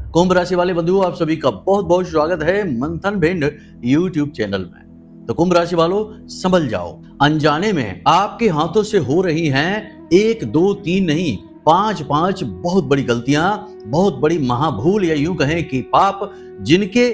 कुंभ राशि वाले बंधुओं, आप सभी का बहुत बहुत स्वागत है मंथन भिंड यूट्यूब चैनल में। तो कुंभ राशि वालों, संभल जाओ। अनजाने में आपके हाथों से हो रही हैं 1 2 3 नहीं 5 5 बहुत बड़ी गलतियां, बहुत बड़ी महाभूल या यूं कहें कि पाप, जिनके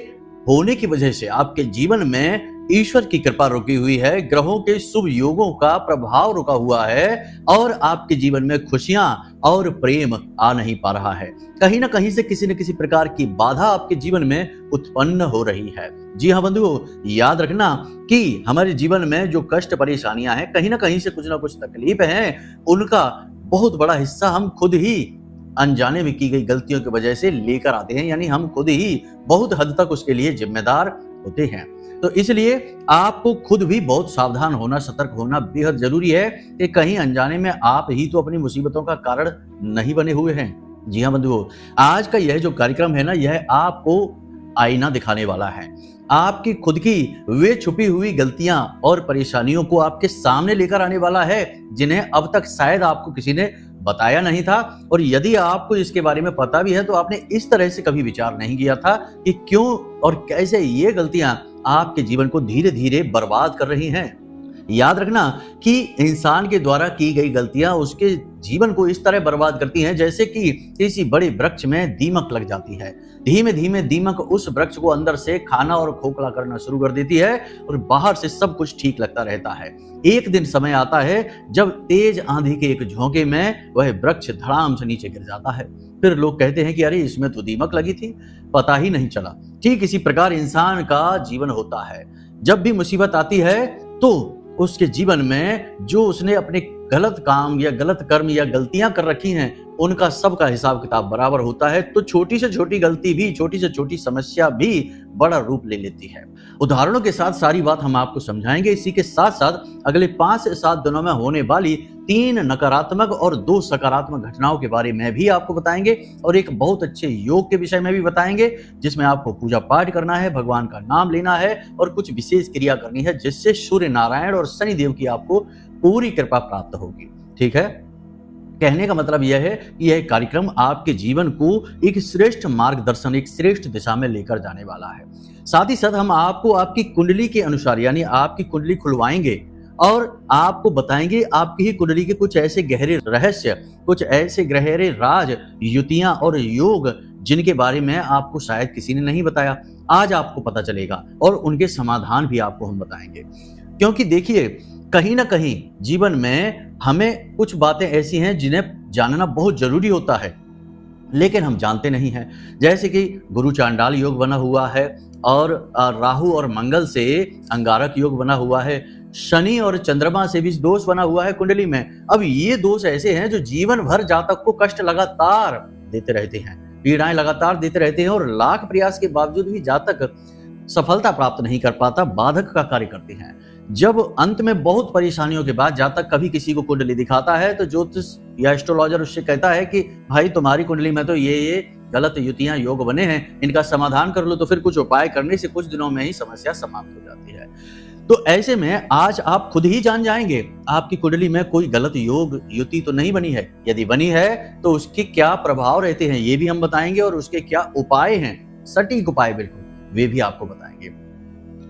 होने की वजह से आपके जीवन में ईश्वर की कृपा रुकी हुई है, ग्रहों के शुभ योगों का प्रभाव रुका हुआ है और आपके जीवन में खुशियां और प्रेम आ नहीं पा रहा है। कहीं ना कहीं से किसी न किसी प्रकार की बाधा आपके जीवन में उत्पन्न हो रही है। जी हाँ बंधुओं, याद रखना कि हमारे जीवन में जो कष्ट परेशानियां हैं, कहीं ना कहीं से कुछ ना कुछ तकलीफ हैं, उनका बहुत बड़ा हिस्सा हम खुद ही अनजाने में की गई गलतियों की वजह से लेकर आते हैं, यानी हम खुद ही बहुत हद तक उसके लिए जिम्मेदार होते हैं। तो इसलिए आपको खुद भी बहुत सावधान होना, सतर्क होना बेहद जरूरी है कि कहीं अनजाने में आप ही तो अपनी मुसीबतों का कारण नहीं बने हुए हैं। जी हाँ बंधुओं, आज का यह जो कार्यक्रम है ना, यह आपको आईना दिखाने वाला है। आपकी खुद की वे छुपी हुई गलतियां और परेशानियों को आपके सामने लेकर आने वाला है, जिन्हें अब तक शायद आपको किसी ने बताया नहीं था, और यदि आपको इसके बारे में पता भी है तो आपने इस तरह से कभी विचार नहीं किया था कि क्यों और कैसे ये गलतियां आपके जीवन को धीरे धीरे बर्बाद कर रही हैं। याद रखना कि इंसान के द्वारा की गई गलतियां उसके जीवन को इस तरह बर्बाद करती हैं जैसे कि किसी बड़े वृक्ष में दीमक लग जाती है। धीमे धीमे दीमक उस वृक्ष को अंदर से खाना और खोखला करना शुरू कर देती है और बाहर से सब कुछ ठीक लगता रहता है। एक दिन समय आता है जब तेज आंधी के एक झोंके में वह वृक्ष धड़ाम से नीचे गिर जाता है। फिर लोग कहते हैं कि अरे इसमें तो दीमक लगी थी, पता ही नहीं चला। ठीक इसी प्रकार इंसान का जीवन होता है। जब भी मुसीबत आती है तो उसके जीवन में जो उसने अपने गलत काम या गलत कर्म या गलतियां कर रखी हैं, उनका सबका हिसाब किताब बराबर होता है। तो छोटी से छोटी गलती भी, छोटी से छोटी समस्या भी बड़ा रूप ले लेती है। उदाहरणों के साथ सारी बात हम आपको समझाएंगे। इसी के साथ साथ अगले 5 से 7 दिनों में होने वाली 3 नकारात्मक और 2 सकारात्मक घटनाओं के बारे में भी आपको बताएंगे, और एक बहुत अच्छे योग के विषय में भी बताएंगे, जिसमें आपको पूजा पाठ करना है, भगवान का नाम लेना है और कुछ विशेष क्रिया करनी है, जिससे सूर्य नारायण और शनि देव की आपको पूरी कृपा प्राप्त होगी। ठीक है, कहने का मतलब यह है कि यह कार्यक्रम आपके जीवन को एक श्रेष्ठ मार्गदर्शन, एक श्रेष्ठ दिशा में लेकर जाने वाला है। साथ ही साथ हम आपको आपकी कुंडली के अनुसार, यानी आपकी कुंडली खुलवाएंगे और आपको बताएंगे आपकी ही कुंडली के कुछ ऐसे गहरे रहस्य, कुछ ऐसे गहरे राज, युतियां और योग, जिनके बारे में आपको शायद किसी ने नहीं बताया। आज आपको पता चलेगा और उनके समाधान भी आपको हम बताएंगे। क्योंकि देखिए, कहीं ना कहीं जीवन में हमें कुछ बातें ऐसी हैं जिन्हें जानना बहुत जरूरी होता है, लेकिन हम जानते नहीं हैं। जैसे कि गुरु चांडाल योग बना हुआ है और राहु और मंगल से अंगारक योग बना हुआ है, शनि और चंद्रमा से भी दोष बना हुआ है कुंडली में। अब ये दोष ऐसे हैं जो जीवन भर जातक को कष्ट लगातार देते रहते हैं, पीड़ाएं लगातार देते रहते हैं, और लाख प्रयास के बावजूद भी जातक सफलता प्राप्त नहीं कर पाता, बाधक का कार्य करते हैं। जब अंत में बहुत परेशानियों के बाद जातक कभी किसी को कुंडली दिखाता है तो ज्योतिष या एस्ट्रोलॉजर उससे कहता है कि भाई तुम्हारी कुंडली में तो ये गलत युतियां योग बने हैं, इनका समाधान कर लो। तो फिर कुछ उपाय करने से कुछ दिनों में ही समस्या समाप्त हो जाती है। तो ऐसे में आज आप खुद ही जान जाएंगे आपकी कुंडली में कोई गलत योग युति तो नहीं बनी है। यदि बनी है तो उसके क्या प्रभाव रहते हैं ये भी हम बताएंगे, और उसके क्या उपाय हैं, सटीक उपाय बिल्कुल, वे भी आपको बताएंगे।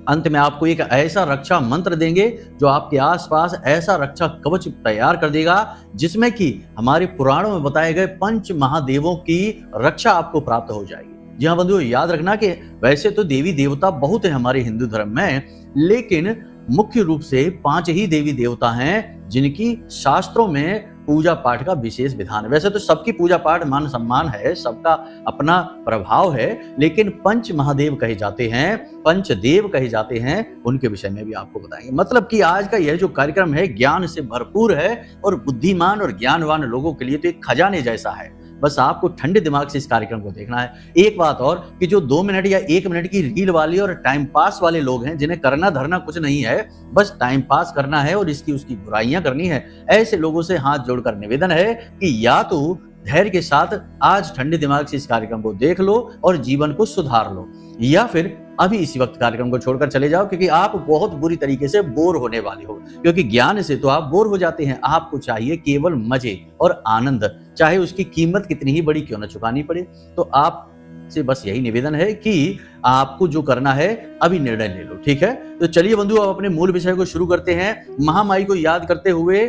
अंत में आपको एक ऐसा रक्षा मंत्र देंगे जो आपके आसपास ऐसा रक्षा कवच तैयार कर देगा, जिसमें कि हमारे पुराणों में बताए गए 5 महादेवों की रक्षा आपको प्राप्त हो जाएगी। जी हाँ बंधुओं, याद रखना कि वैसे तो देवी देवता बहुत है हमारे हिंदू धर्म में, लेकिन मुख्य रूप से 5 ही देवी देवता हैं जिनकी शास्त्रों में पूजा पाठ का विशेष विधान है। वैसे तो सबकी पूजा पाठ मान सम्मान है, सबका अपना प्रभाव है, लेकिन 5 महादेव कहे जाते हैं, पंचदेव कहे जाते हैं, उनके विषय में भी आपको बताएंगे। मतलब कि आज का यह जो कार्यक्रम है ज्ञान से भरपूर है, और बुद्धिमान और ज्ञानवान लोगों के लिए तो एक खजाने जैसा है। बस आपको ठंडे दिमाग से इस कार्यक्रम को देखना है। एक बात और कि जो 2 मिनट या 1 मिनट की रील वाली और टाइम पास वाले लोग हैं, जिन्हें करना धरना कुछ नहीं है, बस टाइम पास करना है और इसकी उसकी बुराइयां करनी है, ऐसे लोगों से हाथ जोड़कर निवेदन है कि या तो धैर्य के साथ आज ठंडे दिमाग से इस कार्यक्रम को देख लो और जीवन को सुधार लो, या फिर अभी इसी वक्त कार्यक्रम को छोड़कर चले जाओ, क्योंकि आप बहुत बुरी तरीके से बोर होने वाले हो। क्योंकि ज्ञान से तो आप बोर हो जाते हैं, आपको चाहिए केवल मजे और आनंद, चाहे उसकी कीमत कितनी ही बड़ी क्यों न चुकानी पड़े। तो आप से बस यही निवेदन है कि आपको जो करना है अभी निर्णय ले लो, ठीक है। तो चलिए बंधु, अब अपने मूल विषय को शुरू करते हैं। महामाई को याद करते हुए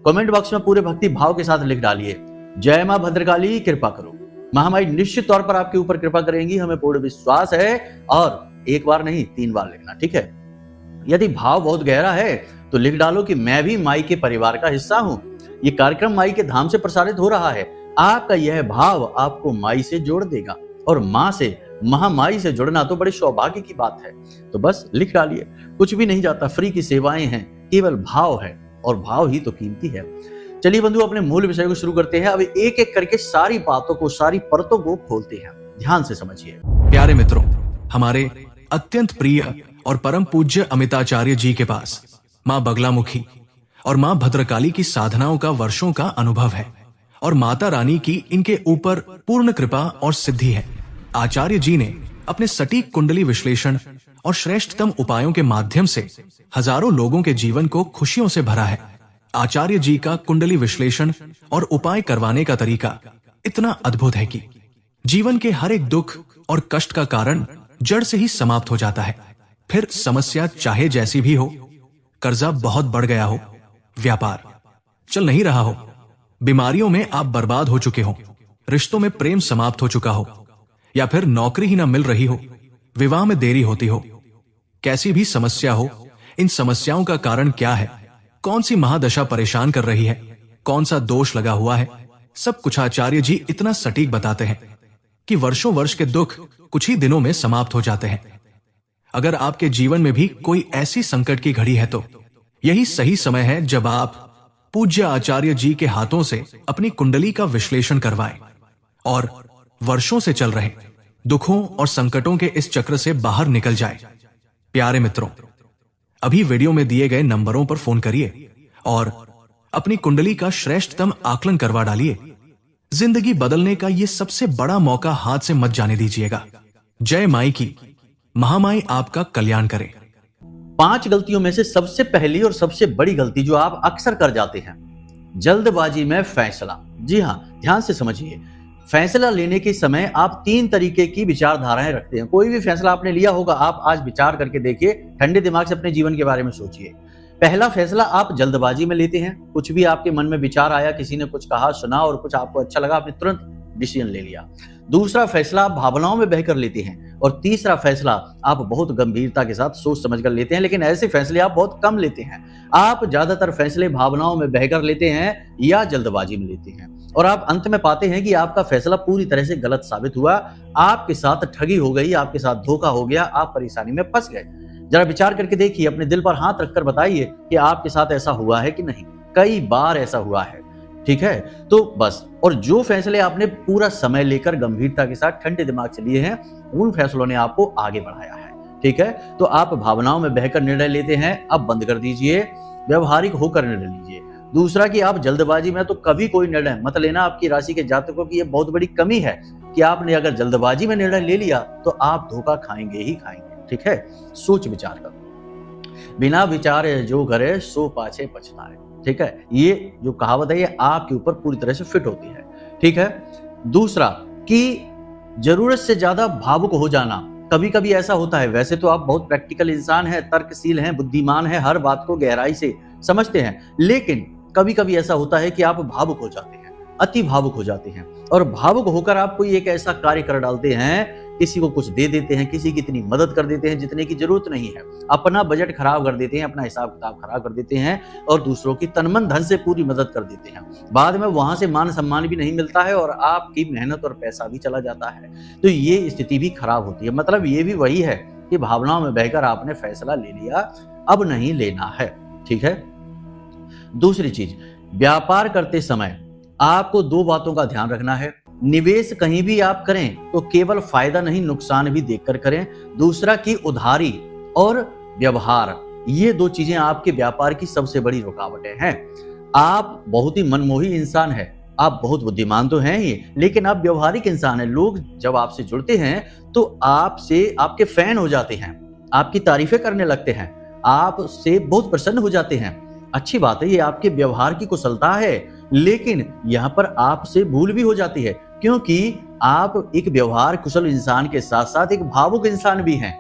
कमेंट बॉक्स में पूरे भक्ति भाव के साथ लिख डालिए, जय मां भद्रकाली कृपा करो। महामाई निश्चित तौर पर आपके ऊपर कृपा करेंगी, हमें पूर्ण विश्वास है। और एक बार नहीं 3 बार लिखना, ठीक है। यदि भाव बहुत गहरा है तो लिख डालो कि मैं भी माई के परिवार का हिस्सा हूं। ये कार्यक्रम माई के धाम से प्रसारित हो रहा है। आपका यह भाव आपको माई से जोड़ देगा, और मां से, महामाई से जुड़ना तो बड़े सौभाग्य की बात है। तो बस लिख डालिए, कुछ भी नहीं जाता, फ्री की सेवाएं हैं, केवल भाव है, और भाव ही तो कीमती है। चलिए बंधु, अपने मूल विषय को शुरू करते हैं। अब एक एक करके सारी बातों को, सारी परतों को खोलते हैं। ध्यान से समझिए। प्यारे मित्रों, हमारे अत्यंत प्रिय और परम पूज्य अमिताचार्य जी के पास माँ बगलामुखी और माँ भद्रकाली की साधनाओं का वर्षों का अनुभव है, और माता रानी की इनके ऊपर पूर्ण कृपा और सिद्धि है। आचार्य जी ने अपने सटीक कुंडली विश्लेषण और श्रेष्ठतम उपायों के माध्यम से हजारों लोगों के जीवन को खुशियों से भरा है। आचार्य जी का कुंडली विश्लेषण और उपाय करवाने का तरीका इतना अद्भुत है कि जीवन के हर एक दुख और कष्ट का कारण जड़ से ही समाप्त हो जाता है। फिर समस्या चाहे जैसी भी हो, कर्जा बहुत बढ़ गया हो, व्यापार चल नहीं रहा हो, बीमारियों में आप बर्बाद हो चुके हो, रिश्तों में प्रेम समाप्त हो चुका हो, या फिर नौकरी ही ना मिल रही हो, विवाह में देरी होती हो, कैसी भी समस्या हो, इन समस्याओं का कारण क्या है, कौन सी महादशा परेशान कर रही है, कौन सा दोष लगा हुआ है, सब कुछ आचार्य जी इतना सटीक बताते हैं कि वर्षों वर्ष के दुख कुछ ही दिनों में समाप्त हो जाते हैं। अगर आपके जीवन में भी कोई ऐसी संकट की घड़ी है तो यही सही समय है जब आप पूज्य आचार्य जी के हाथों से अपनी कुंडली का विश्लेषण करवाएं और वर्षों से चल रहे दुखों और संकटों के इस चक्र से बाहर निकल जाएं। प्यारे मित्रों, अभी वीडियो में दिए गए नंबरों पर फोन करिए और अपनी कुंडली का श्रेष्ठतम आकलन करवा डालिए। जिंदगी बदलने का ये सबसे बड़ा मौका हाथ से मत जाने दीजिएगा। जय माई की। महामाई आपका कल्याण करे। 5 गलतियों में से सबसे पहली और सबसे बड़ी गलती जो आप अक्सर कर जाते हैं, जल्दबाजी में फैसला। जी हां, ध्यान से समझिए। फैसला लेने के समय आप 3 तरीके की विचारधाराएं रखते हैं। कोई भी फैसला आपने लिया होगा, आप आज विचार करके देखिए, ठंडे दिमाग से अपने जीवन के बारे में सोचिए। पहला फैसला आप जल्दबाजी में लेते हैं। कुछ भी आपके मन में विचार आया, किसी ने कुछ कहा, सुना और कुछ आपको अच्छा लगा, आपने तुरंत डिसीजन ले लिया। दूसरा फैसला आप भावनाओं में बहकर लेते हैं, और तीसरा फैसला आप बहुत गंभीरता के साथ सोच समझ कर लेते हैं, लेकिन ऐसे फैसले आप बहुत कम लेते हैं। आप ज्यादातर फैसले भावनाओं में बहकर लेते हैं या जल्दबाजी में लेते हैं, और आप अंत में पाते हैं कि आपका फैसला पूरी तरह से गलत साबित हुआ। आपके साथ ठगी हो गई, आपके साथ धोखा हो गया, आप परेशानी में फंस गए। जरा विचार करके देखिए, अपने दिल पर हाथ रखकर बताइए कि आपके साथ ऐसा हुआ है कि नहीं। कई बार ऐसा हुआ है, ठीक है। तो बस, और जो फैसले आपने पूरा समय लेकर गंभीरता के साथ ठंडे दिमाग से लिए हैं, उन फैसलों ने आपको आगे बढ़ाया है, ठीक है। तो आप भावनाओं में बहकर निर्णय लेते हैं, अब बंद कर दीजिए, व्यवहारिक होकर निर्णय लीजिए। दूसरा कि आप जल्दबाजी में तो कभी कोई निर्णय मत लेना। आपकी राशि के जातकों की यह बहुत बड़ी कमी है कि आपने अगर जल्दबाजी में निर्णय ले लिया तो आप धोखा खाएंगे ही खाएंगे, ठीक है। सोच विचार करो, बिना विचारे जो करे सो पाछे पछताए, ठीक है। ये जो कहावत है ये आपके ऊपर पूरी तरह से फिट होती है, ठीक है। दूसरा कि जरूरत से ज्यादा भावुक हो जाना। कभी कभी ऐसा होता है, वैसे तो आप बहुत प्रैक्टिकल इंसान हैं, तर्कशील हैं, बुद्धिमान हैं, हर बात को गहराई से समझते हैं, लेकिन कभी कभी ऐसा होता है कि आप भावुक हो जाते हैं, अति भावुक हो जाते हैं, और भावुक होकर आप कोई एक ऐसा कार्य कर डालते हैं, किसी को कुछ दे देते हैं, किसी की इतनी मदद कर देते हैं जितने की जरूरत नहीं है, अपना बजट खराब कर देते हैं, अपना हिसाब किताब खराब कर देते हैं, और दूसरों की तन मन धन से पूरी मदद कर देते हैं। बाद में वहां से मान सम्मान भी नहीं मिलता है, और आपकी मेहनत और पैसा भी चला जाता है। तो ये स्थिति भी खराब होती है। मतलब ये भी वही है कि भावनाओं में बहकर आपने फैसला ले लिया, अब नहीं लेना है, ठीक है। दूसरी चीज, व्यापार करते समय आपको 2 बातों का ध्यान रखना है। निवेश कहीं भी आप करें तो केवल फायदा नहीं, नुकसान भी देखकर करें। दूसरा कि उधारी और व्यवहार, ये 2 चीजें आपके व्यापार की सबसे बड़ी रुकावटें हैं। आप बहुत ही मनमोही इंसान हैं, आप बहुत बुद्धिमान तो हैं ही, लेकिन आप व्यवहारिक इंसान हैं। लोग जब आपसे जुड़ते हैं तो आपसे आपके फैन हो जाते हैं, आपकी तारीफें करने लगते हैं, आपसे बहुत प्रसन्न हो जाते हैं। अच्छी बात है, ये आपके व्यवहार की कुशलता है, लेकिन यहाँ पर आपसे भूल भी हो जाती है। क्योंकि आप एक व्यवहार कुशल इंसान के साथ साथ एक भावुक इंसान भी हैं।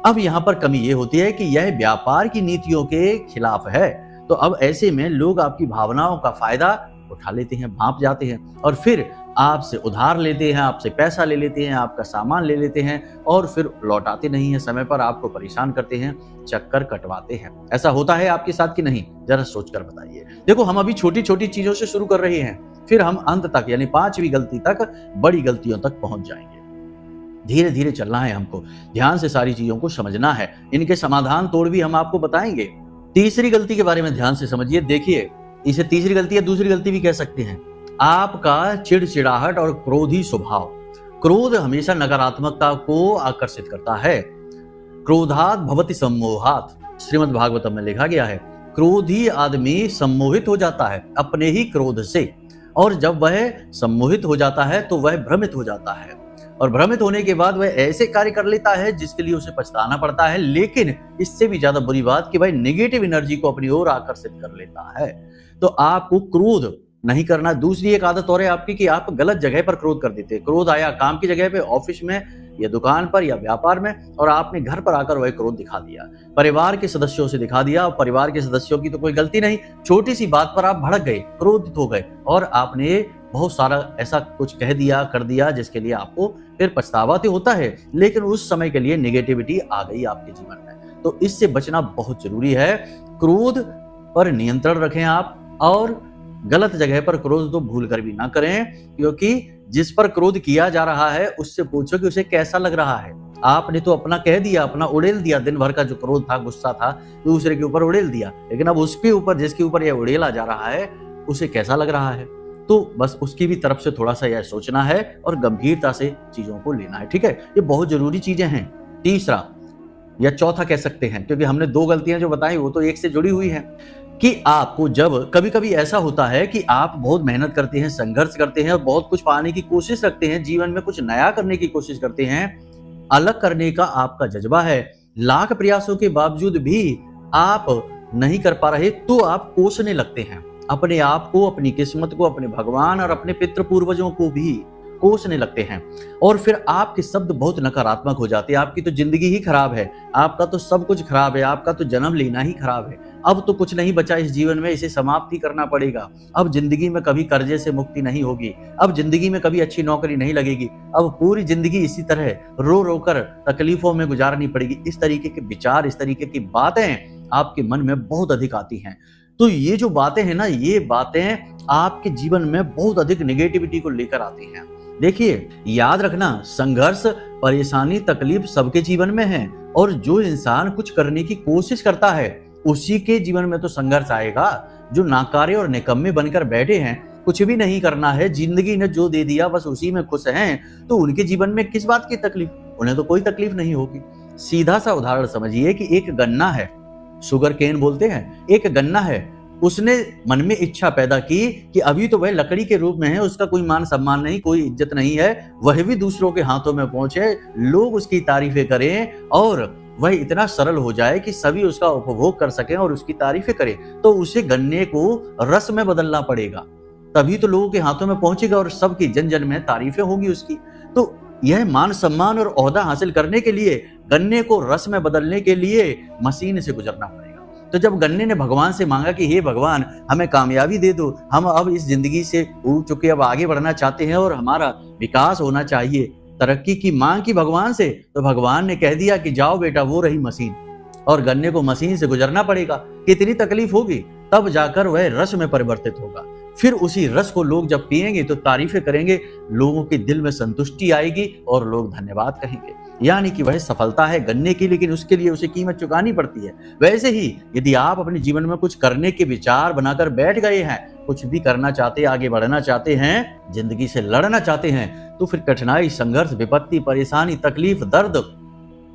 अब यहाँ पर कमी ये होती है कि यह व्यापार की नीतियों के खिलाफ है। तो अब ऐसे में लोग आपकी भावनाओं का फायदा उठा लेते हैं, भांप जाते हैं और फिर आपसे उधार लेते हैं, आपसे पैसा ले लेते हैं, आपका सामान ले लेते हैं और फिर लौटाते नहीं हैं समय पर, आपको परेशान करते हैं, चक्कर कटवाते हैं। ऐसा होता है आपके साथ कि नहीं? जरा सोचकर बताइए। देखो, हम अभी छोटी छोटी चीजों से शुरू कर रहे हैं, फिर हम अंत तक यानी 5वीं गलती तक, बड़ी गलतियों तक पहुंच जाएंगे। धीरे धीरे चलना है हमको, ध्यान से सारी चीजों को समझना है, इनके समाधान तोड़ भी हम आपको बताएंगे। तीसरी गलती के बारे में ध्यान से समझिए। देखिए, इसे तीसरी गलती या दूसरी गलती भी कह सकते हैं। आपका चिड़चिड़ाहट और क्रोधी स्वभाव। क्रोध हमेशा नकारात्मकता को आकर्षित करता है। क्रोधात भवति सम्मोहात, श्रीमद् भागवतम में लिखा गया है। क्रोधी आदमी सम्मोहित हो जाता है अपने ही क्रोध से, और जब वह सम्मोहित हो जाता है तो वह भ्रमित हो जाता है, और भ्रमित होने के बाद वह ऐसे कार्य कर लेता है जिसके लिए उसे पछताना पड़ता है। लेकिन इससे भी ज्यादा बुरी बात कि वह नेगेटिव एनर्जी को अपनी ओर आकर्षित कर लेता है। तो आपको क्रोध नहीं करना। दूसरी एक आदत और है आपकी कि आप गलत जगह पर क्रोध कर देते हैं। क्रोध आया काम की जगह पे, ऑफिस में या दुकान पर या व्यापार में, और आपने घर पर आकर वह क्रोध दिखा दिया, परिवार के सदस्यों से दिखा दिया। और परिवार के सदस्यों की तो कोई गलती नहीं, छोटी सी बात पर आप भड़क गए, क्रोधित हो गए और आपने बहुत सारा ऐसा कुछ कह दिया, कर दिया, जिसके लिए आपको फिर पछतावा तो होता है, लेकिन उस समय के लिए नेगेटिविटी आ गई आपके जीवन में। तो इससे बचना बहुत जरूरी है। क्रोध पर नियंत्रण रखें आप, और गलत जगह पर क्रोध तो भूल कर भी ना करें, क्योंकि जिस पर क्रोध किया जा रहा है उससे पूछो कि उसे कैसा लग रहा है। आपने तो अपना कह दिया, अपना उड़ेल दिया, दिन भर का जो क्रोध था, गुस्सा था, दूसरे के ऊपर उड़ेल दिया, लेकिन अब उसके ऊपर, जिसके ऊपर यह उड़ेला जा रहा है, उसे कैसा लग रहा है। तो बस उसकी भी तरफ से थोड़ा सा यह सोचना है और गंभीरता से चीजों को लेना है। ठीक है, ये बहुत जरूरी चीजें हैं। तीसरा या चौथा कह सकते हैं, क्योंकि हमने 2 गलतियां जो बताई वो तो एक से जुड़ी हुई हैं, कि आपको जब कभी कभी ऐसा होता है कि आप बहुत मेहनत करते हैं, संघर्ष करते हैं और बहुत कुछ पाने की कोशिश रखते हैं, जीवन में कुछ नया करने की कोशिश करते हैं, अलग करने का आपका जज्बा है, लाख प्रयासों के बावजूद भी आप नहीं कर पा रहे, तो आप कोसने लगते हैं अपने आप को, अपनी किस्मत को, अपने भगवान और अपने पितृ पूर्वजों को भी कोसने लगते हैं। और फिर आपके शब्द बहुत नकारात्मक हो जाते हैं। आपकी तो जिंदगी ही खराब है, आपका तो सब कुछ खराब है, आपका तो जन्म लेना ही खराब है, अब तो कुछ नहीं बचा इस जीवन में, इसे समाप्त ही करना पड़ेगा, अब जिंदगी में कभी कर्जे से मुक्ति नहीं होगी, अब जिंदगी में कभी अच्छी नौकरी नहीं लगेगी, अब पूरी जिंदगी इसी तरह रो रो कर तकलीफों में गुजारनी पड़ेगी। इस तरीके के विचार, इस तरीके की बातें आपके मन में बहुत अधिक आती हैं। तो ये जो बातें हैं ना, ये बातें आपके जीवन में बहुत अधिक नेगेटिविटी को लेकर आती हैं। देखिए, याद रखना, संघर्ष, परेशानी, तकलीफ सबके जीवन में है, और जो इंसान कुछ करने की कोशिश करता है उसी के जीवन में तो संघर्ष आएगा। जो नाकारे और निकम्मे बनकर बैठे हैं, कुछ भी नहीं करना है, जिंदगी ने जो दे दिया बस उसी में खुश हैं, तो उनके जीवन में किस बात की तकलीफ? उन्हें तो कोई तकलीफ नहीं होगी। सीधा सा उदाहरण समझिए कि एक गन्ना है, शुगर केन बोलते हैं, एक गन्ना है, उसने मन में इच्छा पैदा की कि अभी तो वह लकड़ी के रूप में है, उसका कोई मान सम्मान नहीं, कोई इज्जत नहीं है, वह भी दूसरों के हाथों में पहुंचे, लोग उसकी तारीफें करें और वह इतना सरल हो जाए कि सभी उसका उपभोग कर सकें और उसकी तारीफें करें। तो उसे गन्ने को रस में बदलना पड़ेगा, तभी तो लोगों के हाथों में पहुंचेगा और सबकी जन जन में तारीफें होंगी उसकी। तो यह मान सम्मान और ओहदा हासिल करने के लिए, गन्ने को रस में बदलने के लिए मशीन से गुजरना पड़ेगा। तो जब गन्ने ने भगवान से मांगा कि हे भगवान, हमें कामयाबी दे दो, हम अब इस जिंदगी से उब चुके, अब आगे बढ़ना चाहते हैं और हमारा विकास होना चाहिए, तरक्की की मांग की भगवान से, तो भगवान ने कह दिया कि जाओ बेटा, वो रही मशीन, और गन्ने को मशीन से गुजरना पड़ेगा। कितनी तकलीफ होगी, तब जाकर वह रस में परिवर्तित होगा। फिर उसी रस को लोग जब पिएंगे तो तारीफें करेंगे, लोगों के दिल में संतुष्टि आएगी और लोग धन्यवाद कहेंगे। यानी कि वह सफलता है गन्ने की, लेकिन उसके लिए उसे कीमत चुकानी पड़ती है। वैसे ही यदि आप अपने जीवन में कुछ करने के विचार बनाकर बैठ गए हैं, कुछ भी करना चाहते, आगे बढ़ना चाहते हैं, जिंदगी से लड़ना चाहते हैं, तो फिर कठिनाई, संघर्ष, विपत्ति, परेशानी, तकलीफ, दर्द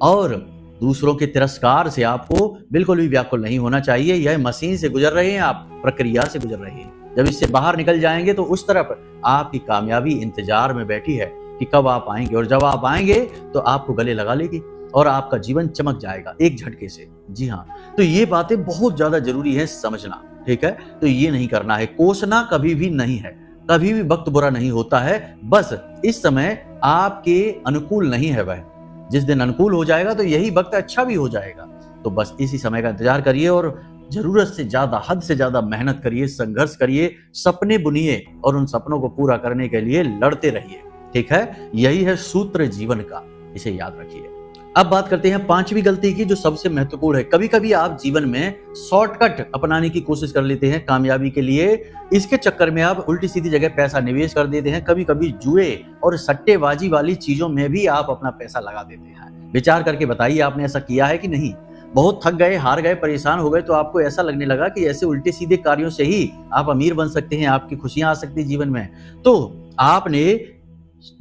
और दूसरों के तिरस्कार से आपको बिल्कुल भी व्याकुल नहीं होना चाहिए। यह मशीन से गुजर रहे हैं, आप प्रक्रिया से गुजर रहे हैं। जब इससे बाहर निकल जाएंगे तो उस तरफ आपकी कामयाबी इंतजार में बैठी है कि कब आप आएंगे, और जब आप आएंगे तो आपको गले लगा लेगी और आपका जीवन चमक जाएगा एक झटके से। जी हाँ, तो ये बातें बहुत ज्यादा जरूरी है समझना। ठीक है, तो ये नहीं करना है, कोसना कभी भी नहीं है। कभी भी वक्त बुरा नहीं होता है, बस इस समय आपके अनुकूल नहीं है वह। जिस दिन अनुकूल हो जाएगा तो यही वक्त अच्छा भी हो जाएगा। तो बस इसी समय का इंतजार करिए और जरूरत से ज्यादा, हद से ज्यादा मेहनत करिए, संघर्ष करिए, सपने बुनिए और उन सपनों को पूरा करने के लिए लड़ते रहिए। ठीक है, यही है सूत्र जीवन का, इसे याद रखिए। अब बात करते हैं पांचवी गलती की, जो सबसे महत्वपूर्ण है। कभी कभी आप जीवन में शॉर्टकट अपनाने की कोशिश कर लेते हैं कामयाबी के लिए। इसके चक्कर में आप उल्टी सीधी जगह पैसा निवेश कर देते हैं। कभी कभी जुए और सट्टेबाजी वाली चीजों में भी आप अपना पैसा लगा देते हैं। विचार करके बताइए, आपने ऐसा किया है कि नहीं? बहुत थक गए, हार गए, परेशान हो गए तो आपको ऐसा लगने लगा कि ऐसे उल्टे सीधे कार्यों से ही आप अमीर बन सकते हैं, आपकी खुशियां आ सकती है जीवन में। तो आपने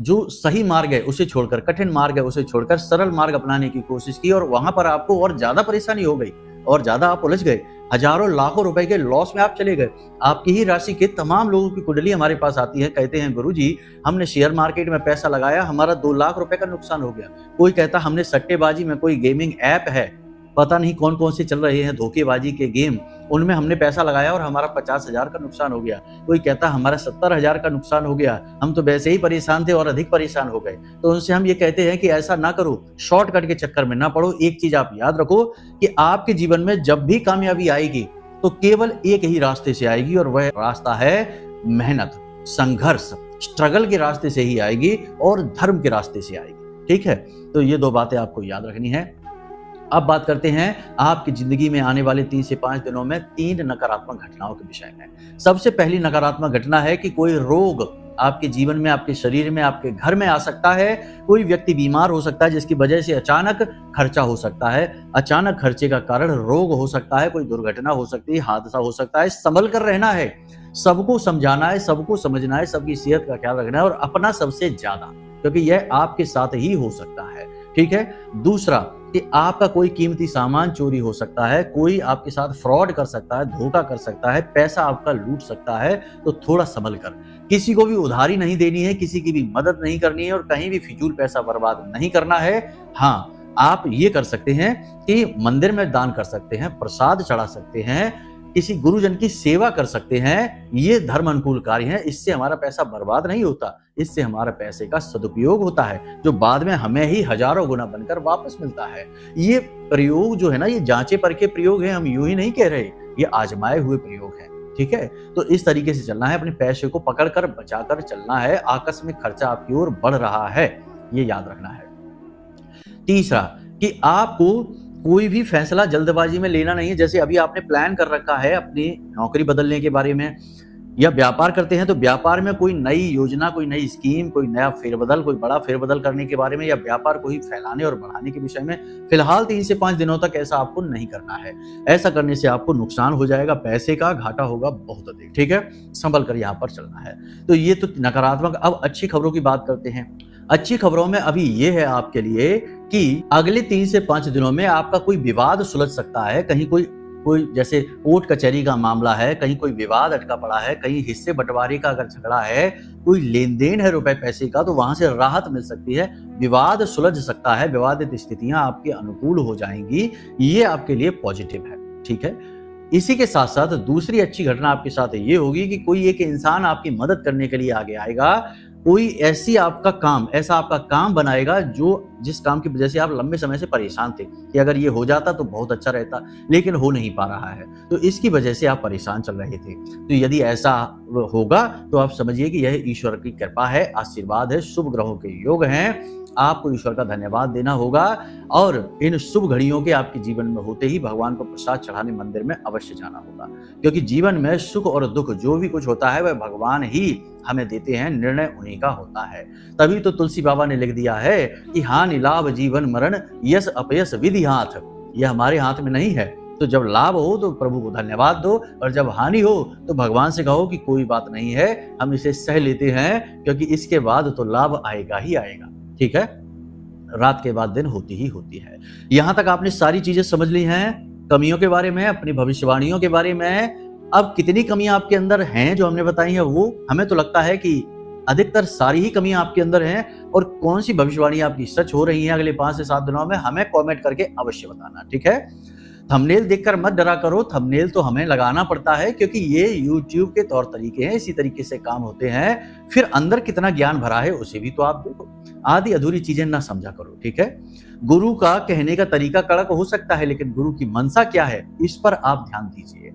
जो सही मार्ग है उसे छोड़कर, कठिन मार्ग है उसे छोड़कर सरल मार्ग अपनाने की कोशिश की और वहां पर आपको और ज्यादा परेशानी हो गई और ज्यादा आप उलझ गए। हजारों लाखों रुपए के लॉस में आप चले गए। आपकी ही राशि के तमाम लोगों की कुंडली हमारे पास आती है, कहते हैं गुरुजी हमने शेयर मार्केट में पैसा लगाया, हमारा 2 लाख रुपए का नुकसान हो गया। कोई कहता हमने सट्टेबाजी में, कोई गेमिंग ऐप है, पता नहीं कौन कौन से चल रहे हैं धोखेबाजी के गेम, उनमें हमने पैसा लगाया और हमारा 50,000 का नुकसान हो गया। कोई कहता हमारा 70,000 का नुकसान हो गया, हम तो वैसे ही परेशान थे और अधिक परेशान हो गए। तो उनसे हम ये कहते हैं कि ऐसा ना करो, शॉर्टकट के चक्कर में ना पड़ो। एक चीज आप याद रखो कि आपके जीवन में जब भी कामयाबी आएगी तो केवल एक ही रास्ते से आएगी और वह रास्ता है मेहनत, संघर्ष, स्ट्रगल के रास्ते से ही आएगी और धर्म के रास्ते से आएगी। ठीक है, तो ये 2 बातें आपको याद रखनी है। अब बात करते हैं आपकी जिंदगी में आने वाले 3 से 5 दिनों में 3 नकारात्मक घटनाओं के विषय में। सबसे पहली नकारात्मक घटना है कि कोई रोग आपके जीवन में, आपके शरीर में, आपके घर में आ सकता है। कोई व्यक्ति बीमार हो सकता है जिसकी वजह से अचानक खर्चा हो सकता है। अचानक खर्चे का कारण रोग हो सकता है, कोई दुर्घटना हो सकती है, हादसा हो सकता है। संभल कर रहना है, सबको समझाना है, सबको समझना है, सबकी सेहत का ख्याल रखना है और अपना सबसे ज्यादा, क्योंकि यह आपके साथ ही हो सकता है। ठीक है। दूसरा कि आपका कोई कीमती सामान चोरी हो सकता है, कोई आपके साथ फ्रॉड कर सकता है, धोखा कर सकता है, पैसा आपका लूट सकता है। तो थोड़ा संभल कर, किसी को भी उधारी नहीं देनी है, किसी की भी मदद नहीं करनी है और कहीं भी फिजूल पैसा बर्बाद नहीं करना है। हाँ, आप ये कर सकते हैं कि मंदिर में दान कर सकते हैं, प्रसाद चढ़ा सकते हैं, किसी गुरुजन की सेवा कर सकते हैं। ये धर्म अनुकूल कार्य है। इससे हमारा पैसा बर्बाद नहीं होता, इससे हमारा पैसे का सदुपयोग होता है, जो बाद में हमें ही हजारों गुना बनकर वापस मिलता है। ये प्रयोग जो है ना, ये जांचे परखे प्रयोग है, हम यूं ही नहीं कह रहे, ये आजमाए हुए प्रयोग है। ठीक है, तो इस तरीके से चलना है, अपने पैसे को पकड़कर बचाकर चलना है। आकस्मिक खर्चा आपकी ओर बढ़ रहा है, ये याद रखना है। तीसरा कि आपको कोई भी फैसला जल्दबाजी में लेना नहीं है। जैसे अभी आपने प्लान कर रखा है अपनी नौकरी बदलने के बारे में, या व्यापार करते हैं तो व्यापार में कोई नई योजना, कोई नई स्कीम, कोई नया फेरबदल, कोई बड़ा फेरबदल करने के बारे में, या व्यापार को ही फैलाने और बढ़ाने के विषय में फिलहाल 3 से 5 दिनों तक ऐसा आपको नहीं करना है। ऐसा करने से आपको नुकसान हो जाएगा, पैसे का घाटा होगा बहुत अधिक। ठीक है, संभल कर यहाँ पर चलना है। तो ये तो नकारात्मक। अब अच्छी खबरों की बात करते हैं। अच्छी खबरों में अभी ये है आपके लिए कि अगले 3 से 5 दिनों में आपका कोई विवाद सुलझ सकता है। कहीं कोई जैसे कोर्ट कचहरी का मामला है, कहीं कोई विवाद अटका पड़ा है, कहीं हिस्से बंटवारे का अगर झगड़ा है, कोई लेन देन है रुपए पैसे का, तो वहां से राहत मिल सकती है, विवाद सुलझ सकता है, विवादित स्थितियां आपके अनुकूल हो जाएंगी। ये आपके लिए पॉजिटिव है। ठीक है, इसी के साथ साथ दूसरी अच्छी घटना आपके साथ ये होगी कि कोई एक इंसान आपकी मदद करने के लिए आगे आएगा। कोई ऐसा आपका काम बनाएगा जिस काम की वजह से आप लंबे समय से परेशान थे कि अगर ये हो जाता तो बहुत अच्छा रहता, लेकिन हो नहीं पा रहा है, तो इसकी वजह से आप परेशान चल रहे थे। तो यदि ऐसा होगा तो आप समझिए कि यह ईश्वर की कृपा है, आशीर्वाद है, शुभ ग्रहों के योग हैं। आपको ईश्वर का धन्यवाद देना होगा और इन शुभ घड़ियों के आपके जीवन में होते ही भगवान को प्रसाद चढ़ाने मंदिर में अवश्य जाना होगा, क्योंकि जीवन में सुख और दुख जो भी कुछ होता है वह भगवान ही हमें देते हैं, निर्णय उन्हीं का होता है। तभी तो तुलसी बाबा ने लिख दिया है कि हानि लाभ जीवन मरण यश अपयश विधि हाथ। यह हमारे हाथ में नहीं है। तो जब लाभ हो तो प्रभु को धन्यवाद दो, और जब हानि हो तो भगवान से कहो कि कोई बात नहीं है, हम इसे सह लेते हैं, क्योंकि इसके बाद तो लाभ आएगा ही आएगा। ठीक है, रात के बाद दिन होती ही होती है। यहां तक आपने सारी चीजें समझ ली हैं, कमियों के बारे में, अपनी भविष्यवाणियों के बारे में। अब कितनी कमियां आपके अंदर हैं जो हमने बताई हैं, वो हमें तो लगता है कि अधिकतर सारी ही कमियां आपके अंदर हैं, और कौन सी भविष्यवाणी आपकी सच हो रही है अगले 5 से 7 दिनों में, हमें कमेंट करके अवश्य बताना। ठीक है, थंबनेल देखकर मत डरा करो, थंबनेल तो हमें लगाना पड़ता है क्योंकि ये यूट्यूब के तौर तरीके हैं, इसी तरीके से काम होते हैं। फिर अंदर कितना ज्ञान भरा है उसे भी तो आप देखो। आधी अधूरी चीजें ना समझा करो, ठीक है। गुरु का कहने का तरीका कड़क हो सकता है, लेकिन गुरु की मनसा क्या है इस पर आप ध्यान दीजिए।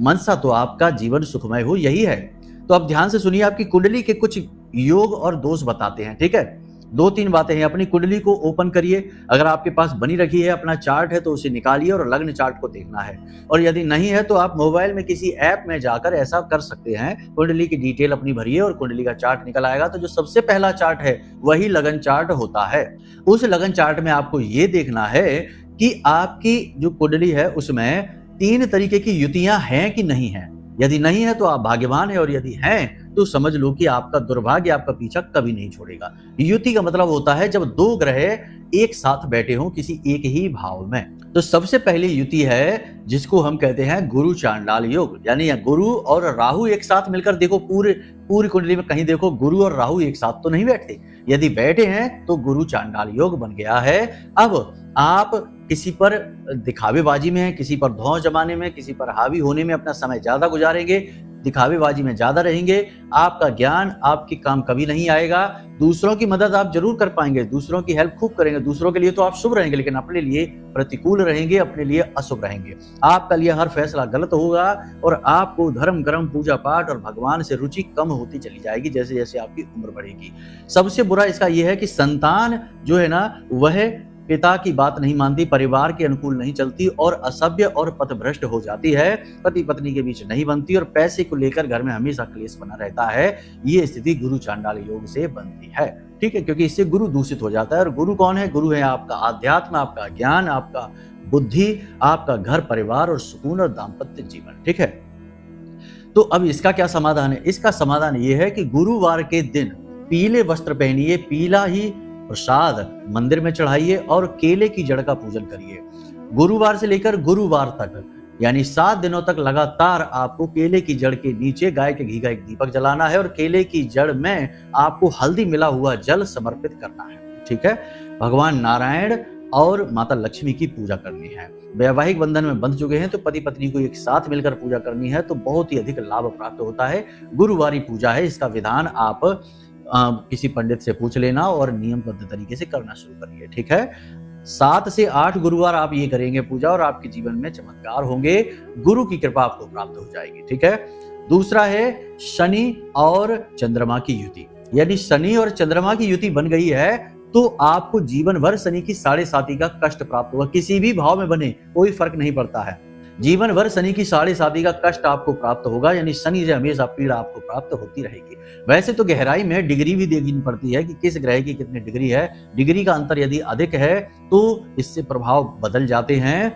मनसा तो आपका जीवन सुखमय हो यही है। तो अब ध्यान से सुनिए, आपकी कुंडली के कुछ योग और दोष बताते हैं, ठीक है। 2-3 बातें हैं। अपनी कुंडली को ओपन करिए, अगर आपके पास बनी रखी है, अपना चार्ट है तो उसे निकालिए और लग्न चार्ट को देखना है। और यदि नहीं है तो आप मोबाइल में किसी ऐप में जाकर ऐसा कर सकते हैं। कुंडली की डिटेल अपनी भरिए और कुंडली का चार्ट निकल आएगा। तो जो सबसे पहला चार्ट है वही लगन चार्ट होता है। उस लगन चार्ट में आपको ये देखना है कि आपकी जो कुंडली है उसमें 3 तरीके की युतियां हैं कि नहीं है। यदि नहीं है तो आप भाग्यवान हैं, और यदि हैं तो समझ लो कि आपका दुर्भाग्य आपका पीछा कभी नहीं छोड़ेगा। युति का मतलब होता है जब 2 ग्रह एक साथ बैठे हों किसी एक ही भाव में। तो सबसे पहली युति है जिसको हम कहते हैं गुरु चांडाल योग, यानी गुरु और राहु एक साथ मिलकर देखो। पूरी कुंडली में कहीं देखो गुरु और राहु एक साथ तो नहीं बैठते। यदि बैठे हैं तो गुरु चांडाल योग बन गया है। अब आप किसी पर दिखावेबाजी में, किसी पर धौं जमाने में, किसी पर हावी होने में अपना समय ज्यादा गुजारेंगे, दिखावेबाजी में ज्यादा रहेंगे। आपका ज्ञान, आपके काम कभी नहीं आएगा। दूसरों की मदद आप जरूर कर पाएंगे, दूसरों की हेल्प खूब करेंगे, दूसरों के लिए तो आप शुभ रहेंगे, लेकिन अपने लिए प्रतिकूल रहेंगे, अपने लिए अशुभ रहेंगे। आपका लिए हर फैसला गलत होगा और आपको धर्म कर्म पूजा पाठ और भगवान से रुचि कम होती चली जाएगी जैसे जैसे आपकी उम्र बढ़ेगी। सबसे बुरा इसका यह है कि संतान जो है ना वह पिता की बात नहीं मानती, परिवार के अनुकूल नहीं चलती और असभ्य और पथभ्रष्ट हो जाती है। पति पत्नी के बीच नहीं बनती और पैसे को लेकर घर में हमेशा क्लेश बना रहता है। ये स्थिति गुरु चांडाल योग से बनती है, ठीक है, क्योंकि इससे गुरु दूषित हो जाता है। और गुरु कौन है? गुरु है आपका आध्यात्म, आपका ज्ञान, आपका बुद्धि, आपका घर परिवार और सुकून और दाम्पत्य जीवन, ठीक है। तो अब इसका क्या समाधान है? इसका समाधान ये है कि गुरुवार के दिन पीले वस्त्र पहनिए, पीला ही प्रसाद मंदिर में चढ़ाइए और केले की जड़ का पूजन करिए। गुरुवार से लेकर गुरुवार तक यानी 7 दिनों तक लगातार आपको केले की जड़ के नीचे गाय के घी का एक दीपक जलाना है और केले की जड़ में आपको हल्दी मिला हुआ जल समर्पित करना है, ठीक है। भगवान नारायण और माता लक्ष्मी की पूजा करनी है। वैवाहिक बंधन में बंध चुके हैं तो पति पत्नी को एक साथ मिलकर पूजा करनी है, तो बहुत ही अधिक लाभ प्राप्त होता है। गुरुवारी पूजा है, इसका विधान आप किसी पंडित से पूछ लेना और नियमबद्ध तरीके से करना शुरू करिए, ठीक है। 7 से 8 गुरुवार आप ये करेंगे पूजा और आपके जीवन में चमत्कार होंगे, गुरु की कृपा आपको प्राप्त हो जाएगी, ठीक है। दूसरा है शनि और चंद्रमा की युति, यानी शनि और चंद्रमा की युति बन गई है तो आपको जीवन भर शनि की 7.5 का कष्ट प्राप्त होगा। किसी भी भाव में बने कोई फर्क नहीं पड़ता है, जीवन भर शनि की 7.5 का कष्ट आपको प्राप्त होगा, यानी शनि से हमेशा पीड़ा आपको प्राप्त होती रहेगी। वैसे तो गहराई में डिग्री भी देखनी पड़ती है कि किस ग्रह की कितनी डिग्री है। डिग्री का अंतर यदि अधिक है तो इससे प्रभाव बदल जाते हैं।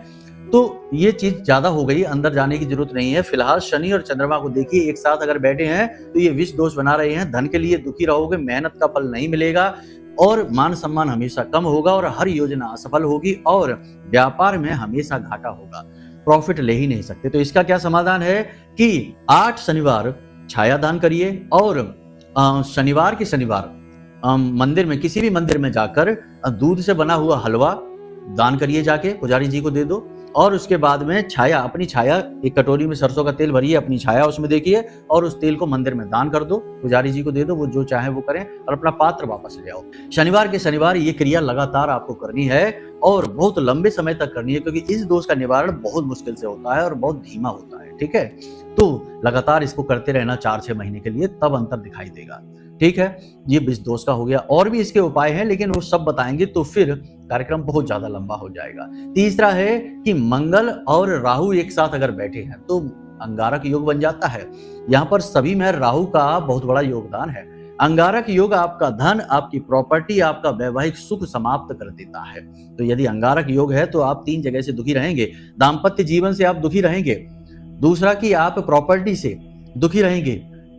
तो ये चीज ज्यादा हो गई, अंदर जाने की जरूरत नहीं है। फिलहाल शनि और चंद्रमा को देखिए, एक साथ अगर बैठे हैं तो ये विष दोष बना रहे हैं। धन के लिए दुखी रहोगे, मेहनत का फल नहीं मिलेगा और मान सम्मान हमेशा कम होगा और हर योजना असफल होगी और व्यापार में हमेशा घाटा होगा, प्रॉफिट ले ही नहीं सकते। तो इसका क्या समाधान है कि 8 शनिवार छाया दान करिए और शनिवार के शनिवार मंदिर में, किसी भी मंदिर में जाकर दूध से बना हुआ हलवा दान करिए, जाके पुजारी जी को दे दो। और उसके बाद में छाया, अपनी छाया एक कटोरी में सरसों का तेल भरिए, अपनी छाया उसमें देखिए और उस तेल को मंदिर में दान कर दो, पुजारी जी को दे दो, वो जो चाहे वो करें और अपना पात्र वापस ले आओ। शनिवार के शनिवार ये क्रिया लगातार आपको करनी है और बहुत लंबे समय तक करनी है, क्योंकि इस दोष का निवारण बहुत मुश्किल से होता है और बहुत धीमा होता है, ठीक है। तो लगातार इसको करते रहना 4-6 महीने के लिए, तब अंतर दिखाई देगा, ठीक है। ये विष दोष का हो गया। और भी इसके उपाय हैं लेकिन वो सब बताएंगे तो फिर कार्यक्रम बहुत ज्यादा लंबा हो जाएगा। तीसरा है कि मंगल और राहु एक साथ अगर बैठे हैं तो अंगारक योग बन जाता है। यहाँ पर सभी में राहु का बहुत बड़ा योगदान है। अंगारक योग आपका धन, आपकी प्रॉपर्टी, आपका वैवाहिक सुख समाप्त कर देता है। तो यदि अंगारक योग है तो आप 3 जगह से दुखी रहेंगे। दाम्पत्य जीवन से आप दुखी रहेंगे, दूसरा कि आप प्रॉपर्टी से दुखी रहेंगे,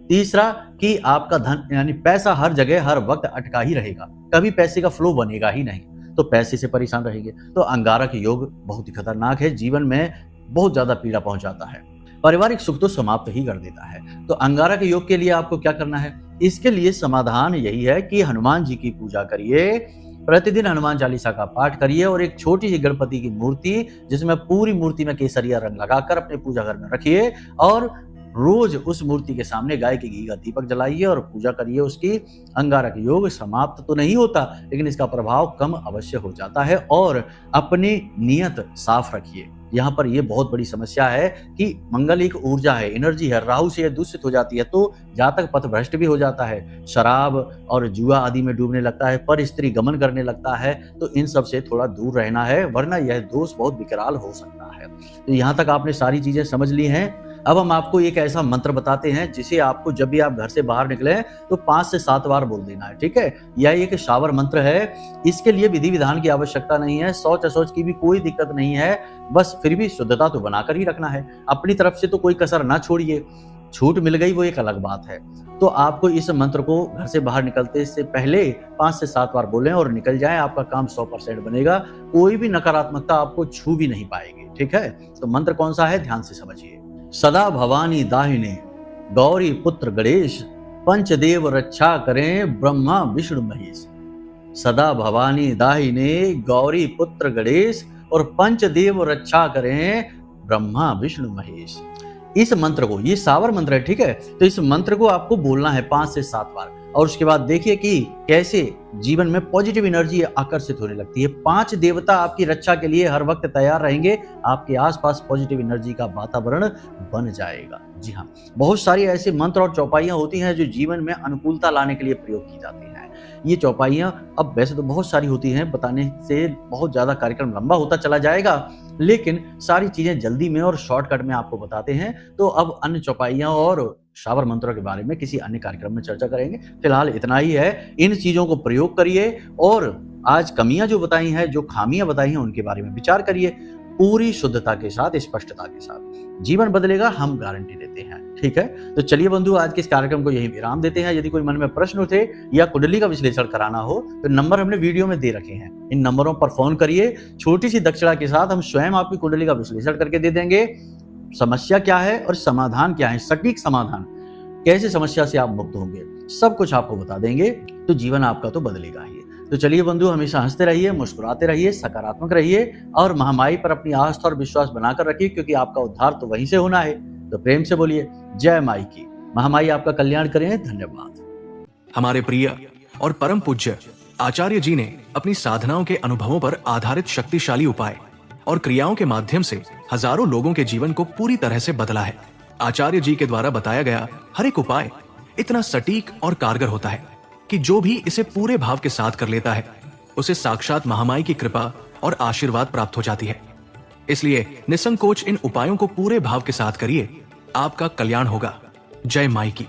तीसरा कि आपका धन यानी पैसा हर जगह हर वक्त अटका ही रहेगा, कभी पैसे का फ्लो बनेगा ही नहीं, तो पैसे से परेशान रहेंगे। तो अंगारक योग बहुत ही खतरनाक है, जीवन में बहुत ज्यादा पीड़ा पहुंचाता है, पारिवारिक सुख तो समाप्त ही कर देता है। तो अंगारक योग के लिए आपको क्या करना है? इसके लिए समाधान यही है कि हनुमान जी की पूजा करिए, प्रतिदिन हनुमान चालीसा का पाठ करिए और एक छोटी सी गणपति की मूर्ति जिसमें पूरी मूर्ति में केसरिया रंग लगाकर अपने पूजा घर में रखिए और रोज उस मूर्ति के सामने गाय के घी का दीपक जलाइए और पूजा करिए उसकी। अंगारक योग समाप्त तो नहीं होता, लेकिन इसका प्रभाव कम अवश्य हो जाता है। और अपनी नियत साफ रखिए। यहाँ पर यह बहुत बड़ी समस्या है कि मंगल एक ऊर्जा है, एनर्जी है, राहु से यह दूषित हो जाती है तो जातक पथ भ्रष्ट भी हो जाता है, शराब और जुआ आदि में डूबने लगता है, पर स्त्री गमन करने लगता है। तो इन सब से थोड़ा दूर रहना है, वरना यह दोष बहुत विकराल हो सकता है। तो यहाँ तक आपने सारी चीजें समझ ली हैं। अब हम आपको एक ऐसा मंत्र बताते हैं जिसे आपको जब भी आप घर से बाहर निकले तो 5 से 7 बार बोल देना है, ठीक है। यह एक शावर मंत्र है। इसके लिए विधि विधान की आवश्यकता नहीं है, शौच अशौच की भी कोई दिक्कत नहीं है, बस फिर भी शुद्धता तो बनाकर ही रखना है। अपनी तरफ से तो कोई कसर ना छोड़िए, छूट मिल गई वो एक अलग बात है। तो आपको इस मंत्र को घर से बाहर निकलते से पहले 5 से 7 बार बोलें और निकल जाएं, आपका काम 100% बनेगा। कोई भी नकारात्मकता आपको छू भी नहीं पाएगी, ठीक है। तो मंत्र कौन सा है, ध्यान से समझिए। सदा भवानी दाहिने गौरी पुत्र गणेश, पंचदेव रक्षा करें ब्रह्मा विष्णु महेश। सदा भवानी दाहिने गौरी पुत्र गणेश और पंचदेव रक्षा करें ब्रह्मा विष्णु महेश। इस मंत्र को, ये सावर मंत्र है, ठीक है। तो इस मंत्र को आपको बोलना है 5 से 7 बार और उसके बाद देखिए कि कैसे जीवन में पॉजिटिव एनर्जी आकर्षित होने लगती है। 5 देवता आपकी रक्षा के लिए हर वक्त तैयार रहेंगे, आपके आसपास पॉजिटिव एनर्जी का वातावरण बन जाएगा। जी हाँ, बहुत सारी ऐसे मंत्र और चौपाइयां होती हैं जो जीवन में अनुकूलता लाने के लिए प्रयोग की जाती हैं। ये चौपाइयां अब वैसे तो बहुत सारी होती हैं, बताने से बहुत ज्यादा कार्यक्रम लंबा होता चला जाएगा, लेकिन सारी चीजें जल्दी में और शॉर्टकट में आपको बताते हैं। तो अब अन्य चौपाइयां और शावर मंत्रों के बारे में किसी अन्य कार्यक्रम में चर्चा करेंगे। फिलहाल इतना ही है, इन चीजों को प्रयोग करिए और आज कमियां जो बताई हैं, जो खामियां बताई हैं, उनके बारे में विचार करिए पूरी शुद्धता के साथ, स्पष्टता के साथ। जीवन बदलेगा, हम गारंटी देते हैं, ठीक है। तो चलिए बंधु, आज के इस कार्यक्रम को यहीं विराम देते हैं। यदि कोई मन में प्रश्न उठे या कुंडली का विश्लेषण कराना हो तो नंबर हमने वीडियो में दे रखे हैं, इन नंबरों पर फोन करिए। छोटी सी दक्षिणा के साथ हम स्वयं आपकी कुंडली का विश्लेषण करके दे देंगे। समस्या क्या है और समाधान क्या है, सटीक समाधान, कैसे समस्या से आप मुक्त होंगे, सब कुछ आपको बता देंगे। तो जीवन आपका तो बदलेगा ही। तो चलिए बंधु, हमेशा हंसते रहिए, मुस्कुराते रहिए, सकारात्मक रहिए और महामाई पर अपनी आस्था और विश्वास बनाकर रखिए, क्योंकि आपका उद्धार तो वहीं से होना है। तो प्रेम से बोलिए जय माई की। महामाई आपका कल्याण करें। धन्यवाद। हमारे प्रिय और परम पूज्य आचार्य जी ने अपनी साधनाओं के अनुभवों पर आधारित शक्तिशाली उपाय और क्रियाओं के माध्यम से हजारों लोगों के जीवन को पूरी तरह से बदला है। आचार्य जी के द्वारा बताया गया हर एक उपाय इतना सटीक और कारगर होता है कि जो भी इसे पूरे भाव के साथ कर लेता है उसे साक्षात महामाई की कृपा और आशीर्वाद प्राप्त हो जाती है। इसलिए निसंकोच इन उपायों को पूरे भाव के साथ करिए, आपका कल्याण होगा। जय माई की।